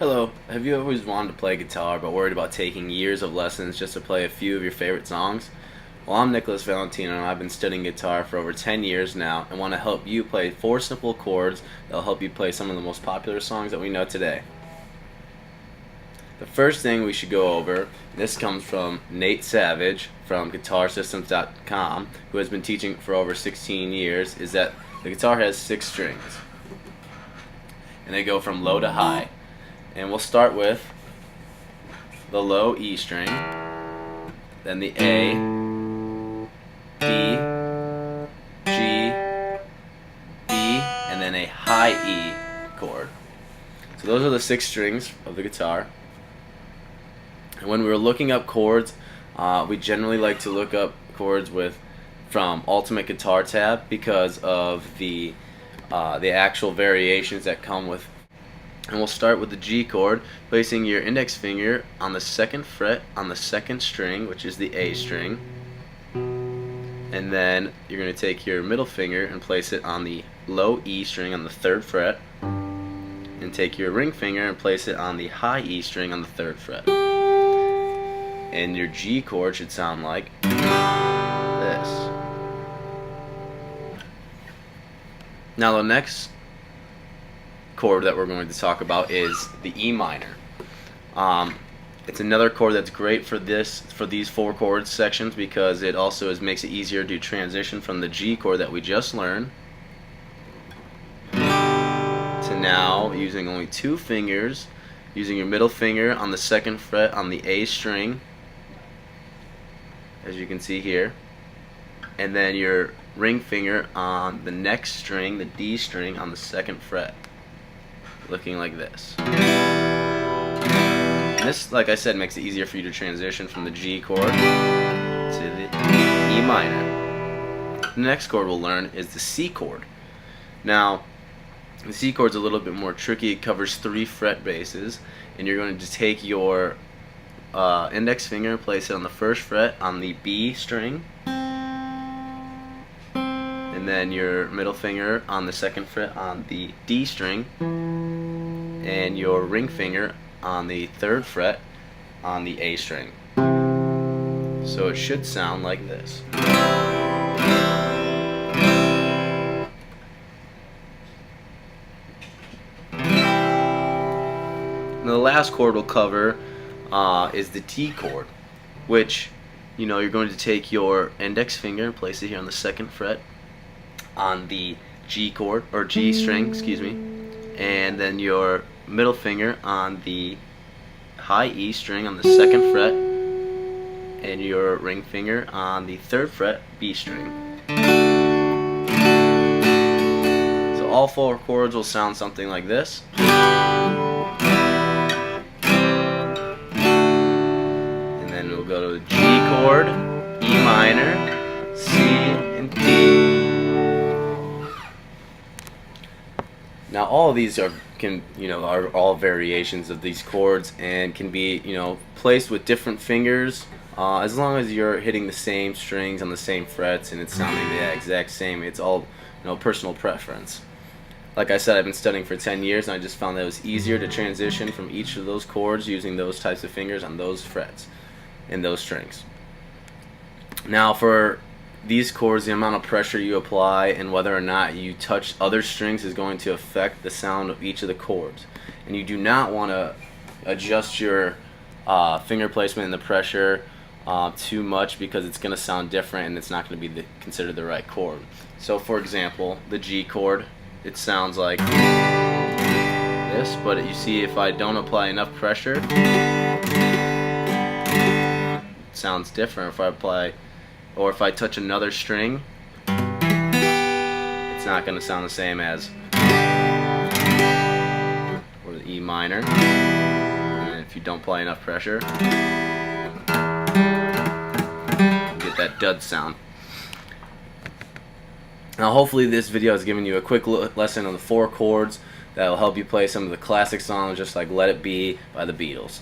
Hello, have you always wanted to play guitar but worried about taking years of lessons just to play a few of your favorite songs? Well, I'm Nicholas Valentino and I've been studying guitar for over 10 years now and want to help you play 4 simple chords that will help you play some of the most popular songs that we know today. The first thing we should go over, this comes from Nate Savage from GuitarSystems.com, who has been teaching for over 16 years, is that the guitar has 6 strings and they go from low to high. And we'll start with the low E string, then the A, D, G, B, and then a high E chord. So those are the 6 strings of the guitar. And when we're looking up chords, we generally like to look up chords from Ultimate Guitar Tab because of the actual variations that come with. And we'll start with the G chord, placing your index finger on the 2nd fret on the 2nd string, which is the A string. And then you're going to take your middle finger and place it on the low E string on the 3rd fret. And take your ring finger and place it on the high E string on the 3rd fret. And your G chord should sound like this. Now the next chord that we're going to talk about is the E minor. It's another chord that's great for these 4 chord sections because it also makes it easier to transition from the G chord that we just learned to now using only 2 fingers, using your middle finger on the 2nd fret on the A string, as you can see here, and then your ring finger on the next string, the D string, on the 2nd fret, looking like this. And this, like I said, makes it easier for you to transition from the G chord to the E minor. The next chord we'll learn is the C chord. Now, the C chord's a little bit more tricky. It covers 3 fret bases, and you're going to take your index finger and place it on the 1st fret on the B string, and then your middle finger on the 2nd fret on the D string, and your ring finger on the 3rd fret on the A string. So it should sound like this. Now the last chord we'll cover is the D chord, which you're going to take your index finger and place it here on the 2nd fret on the G chord, or G string, excuse me, and then your middle finger on the high E string on the 2nd fret, and your ring finger on the 3rd fret B string. So all 4 chords will sound something like this. And then we'll go to the G chord, E minor, C, and D. Now all of these are all variations of these chords and can be placed with different fingers as long as you're hitting the same strings on the same frets and it's sounding the exact same. It's all personal preference. Like I said, I've been studying for 10 years and I just found that it was easier to transition from each of those chords using those types of fingers on those frets and those strings. Now for these chords, the amount of pressure you apply and whether or not you touch other strings is going to affect the sound of each of the chords. And you do not want to adjust your finger placement and the pressure too much because it's going to sound different and it's not going to be considered the right chord. So for example, the G chord, it sounds like this, but you see if I don't apply enough pressure, it sounds different. If I apply, or if I touch another string, it's not going to sound the same as, or the E minor. And if you don't apply enough pressure, you get that dud sound. Now hopefully this video has given you a quick lesson on the 4 chords that will help you play some of the classic songs just like Let It Be by the Beatles.